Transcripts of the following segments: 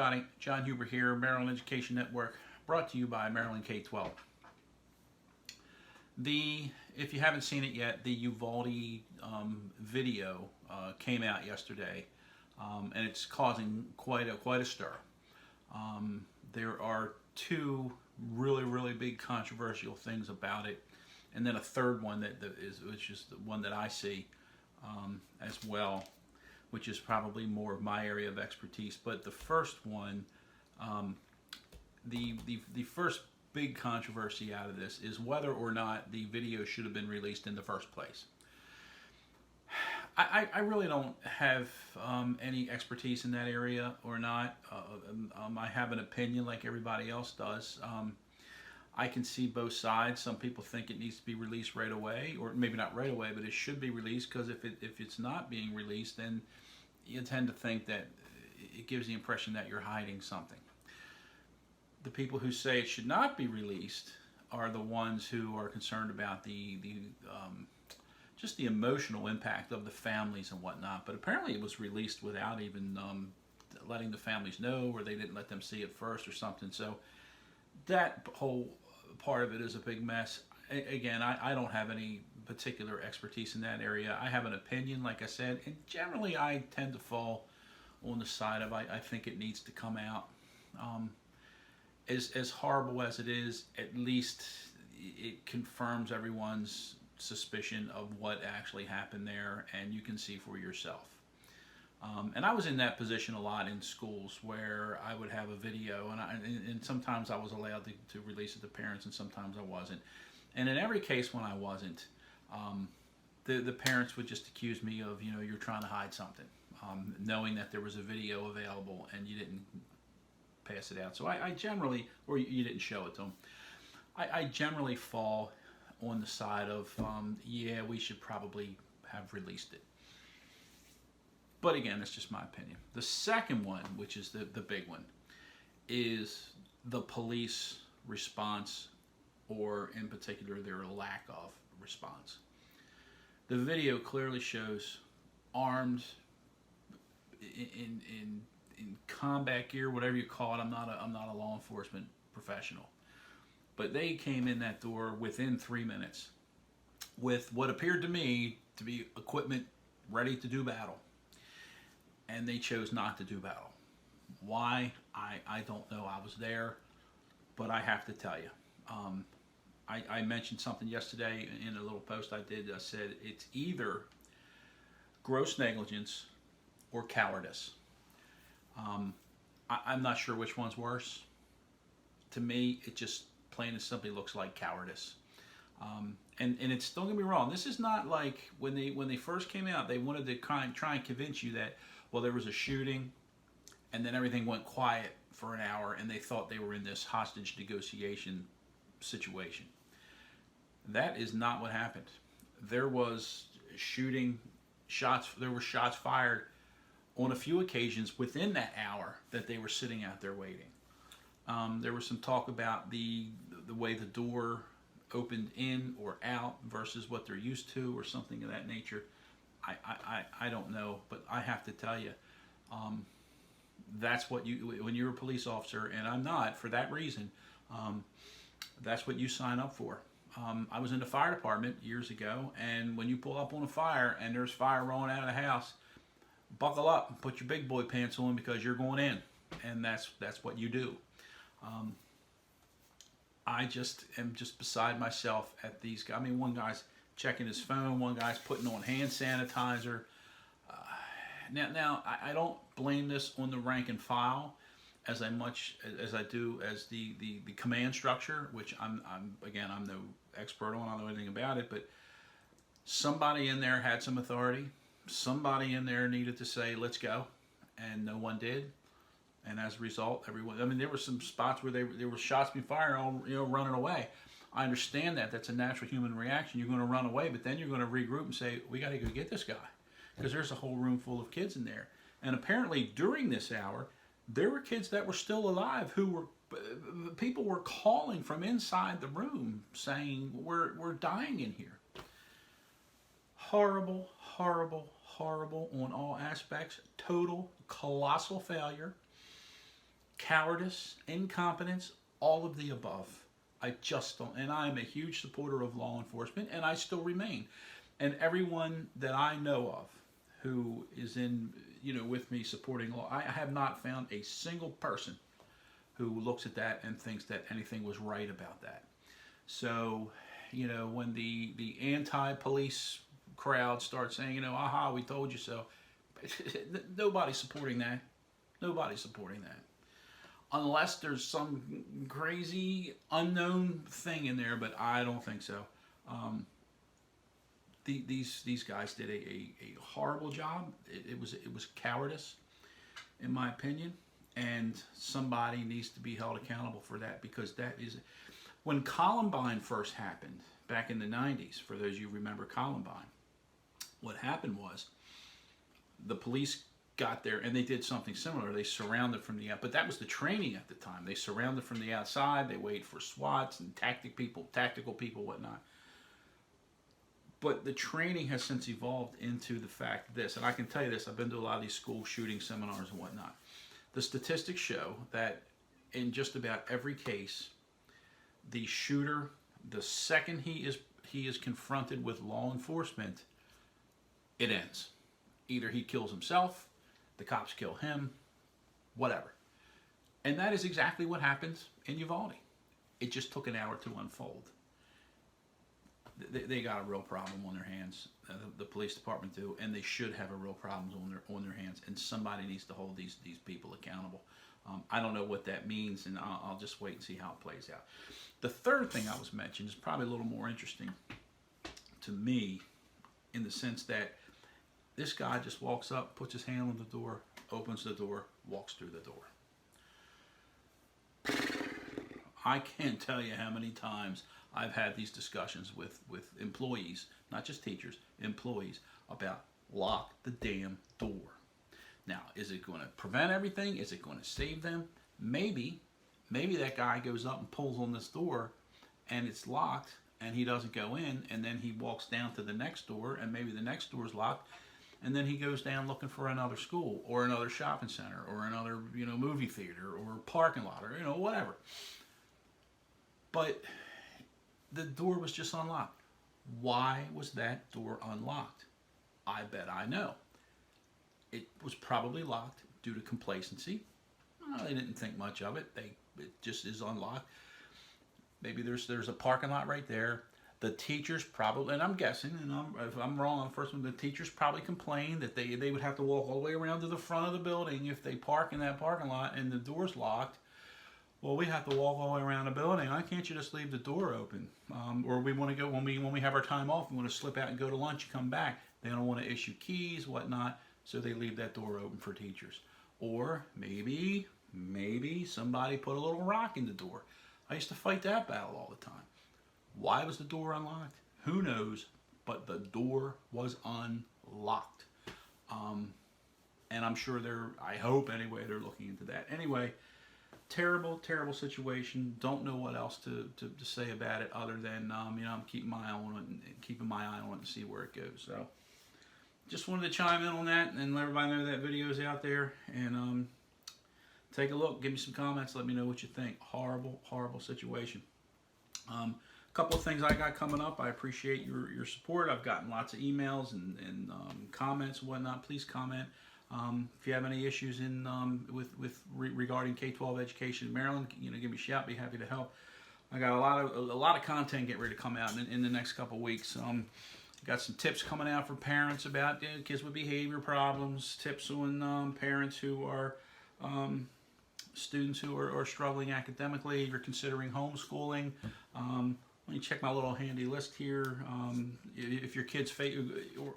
everybody. John Huber here, Maryland Education Network, brought to you by Maryland K-12. If you haven't seen it yet, the Uvalde video came out yesterday, and it's causing quite a stir. There are two really big controversial things about it, and then a third one which is the one that I see as well, which is probably more of my area of expertise. But the first one, the first big controversy out of this is whether or not the video should have been released in the first place. I really don't have any expertise in that area or not. I have an opinion like everybody else does. I can see both sides. Some people think it needs to be released right away, or maybe not right away, but it should be released, because if it's not being released, then you tend to think that it gives the impression that you're hiding something. The people who say it should not be released are the ones who are concerned about just the emotional impact of the families and whatnot. But apparently it was released without even letting the families know, or they didn't let them see it first or something. So that whole part of it is a big mess. Again, I don't have any particular expertise in that area. I have an opinion, like I said, and generally I tend to fall on the side of I think it needs to come out. As horrible as it is, at least it confirms everyone's suspicion of what actually happened there, and you can see for yourself. And I was in that position a lot in schools, where I would have a video, and sometimes I was allowed to release it to parents, and sometimes I wasn't. And in every case when I wasn't, the parents would just accuse me of, you're trying to hide something, knowing that there was a video available and you didn't pass it out. So I generally, or you didn't show it to them. I generally fall on the side of, yeah, we should probably have released it. But again, it's just my opinion. The second one, which is the big one, is the police response, or in particular their lack of response. The video clearly shows armed in combat gear, whatever you call it. I'm not a law enforcement professional, but they came in that door within 3 minutes with what appeared to me to be equipment ready to do battle, and they chose not to do battle. Why? I don't know. I was there, but I have to tell you, I mentioned something yesterday in a little post I did. I said it's either gross negligence or cowardice. I'm not sure which one's worse. To me, it just plain and simply looks like cowardice. And it's, don't get me wrong, this is not like when they first came out, they wanted to try and convince you that, well, there was a shooting and then everything went quiet for an hour and they thought they were in this hostage negotiation situation. That is not what happened. There was shooting, there were shots fired on a few occasions within that hour that they were sitting out there waiting. There was some talk about the way the door opened in or out versus what they're used to, or something of that nature. I don't know, but I have to tell you, that's what when you're a police officer, and I'm not for that reason, that's what you sign up for. I was in the fire department years ago, and when you pull up on a fire and there's fire rolling out of the house, buckle up and put your big boy pants on, because you're going in, and that's what you do. I just am beside myself at these guys. I mean, one guy's checking his phone, one guy's putting on hand sanitizer. Now I don't blame this on the rank and file as much as I do as the command structure, which I'm no expert on. I don't know anything about it, but somebody in there had some authority. Somebody in there needed to say, let's go, and no one did. And as a result, everyone, I mean, there were some spots where there were shots being fired, all, running away. I understand that. That's a natural human reaction. You're going to run away, but then you're going to regroup and say, we got to go get this guy, because there's a whole room full of kids in there. And apparently during this hour, there were kids that were still alive people were calling from inside the room saying, we're dying in here. Horrible, horrible on all aspects. Total, colossal failure. cowardice, incompetence, all of the above. I just don't, and I'm a huge supporter of law enforcement, and I still remain. And everyone that I know of who is in, with me supporting law, I have not found a single person who looks at that and thinks that anything was right about that. So, when the anti-police crowd starts saying, aha, we told you so, nobody's supporting that. Nobody's supporting that. Unless there's some crazy unknown thing in there, but I don't think so. These guys did a horrible job. It was cowardice, in my opinion, and somebody needs to be held accountable for that, because that is when Columbine first happened back in the 90s. For those of you who remember Columbine, what happened was the police got there and they did something similar. They surrounded from the out, but that was the training at the time. They surrounded from the outside. They waited for SWATs and tactical people, whatnot. But the training has since evolved into the fact this, and I can tell you this, I've been to a lot of these school shooting seminars and whatnot. The statistics show that in just about every case, the shooter, the second he is confronted with law enforcement, it ends. Either he kills himself, the cops kill him, whatever. And that is exactly what happened in Uvalde. It just took an hour to unfold. They got a real problem on their hands. The police department do, and they should have a real problem on their hands. And somebody needs to hold these people accountable. I don't know what that means, and I'll just wait and see how it plays out. The third thing I was mentioning is probably a little more interesting to me, in the sense that this guy just walks up, puts his hand on the door, opens the door, walks through the door. I can't tell you how many times I've had these discussions with employees, not just teachers, employees, about lock the damn door. Now, is it going to prevent everything? Is it going to save them? Maybe that guy goes up and pulls on this door and it's locked and he doesn't go in, and then he walks down to the next door and maybe the next door is locked, and then he goes down looking for another school or another shopping center or another, movie theater or parking lot or, whatever. But the door was just unlocked. Why was that door unlocked? I bet I know. It was probably locked due to complacency. They didn't think much of it. It just is unlocked. Maybe there's a parking lot right there. The teachers probably, and I'm guessing, and if I'm wrong on the first one, the teachers probably complained that they would have to walk all the way around to the front of the building if they park in that parking lot and the door's locked. Well, we have to walk all the way around the building. Why can't you just leave the door open? Or we want to go, when we have our time off, we want to slip out and go to lunch and come back. They don't want to issue keys, whatnot, so they leave that door open for teachers. Or maybe somebody put a little rock in the door. I used to fight that battle all the time. Why was the door unlocked? Who knows, but the door was unlocked. And I'm sure I hope anyway, they're looking into that. Anyway, terrible situation. Don't know what else to say about it other than, I'm keeping my eye on it and see where it goes. So just wanted to chime in on that and let everybody know that video's out there. And take a look, give me some comments, let me know what you think. Horrible situation. Couple of things I got coming up. I appreciate your support. I've gotten lots of emails and comments and whatnot. Please comment. If you have any issues regarding K-12 education in Maryland, give me a shout. Be happy to help. I got a lot of content getting ready to come out in the next couple of weeks. Got some tips coming out for parents about kids with behavior problems. Tips on parents who are students who are struggling academically. If you're considering homeschooling. Let me check my little handy list here. If your kids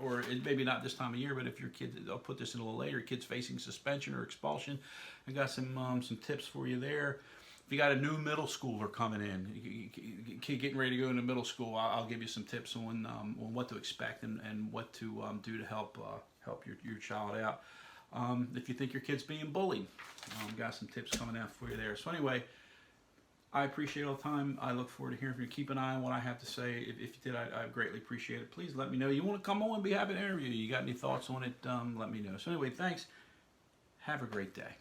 or maybe not this time of year, but if your kid, I'll put this in a little later, kids facing suspension or expulsion, I got some tips for you there. If you got a new middle schooler coming in, kid getting ready to go into middle school, I'll give you some tips on what to expect and what to do to help your child out. If you think your kid's being bullied, got some tips coming out for you there. So anyway, I appreciate all the time. I look forward to hearing from you. Keep an eye on what I have to say. If you did, I greatly appreciate it. Please let me know. You want to come on and be happy to interview you. You got any thoughts on it, let me know. So anyway, thanks. Have a great day.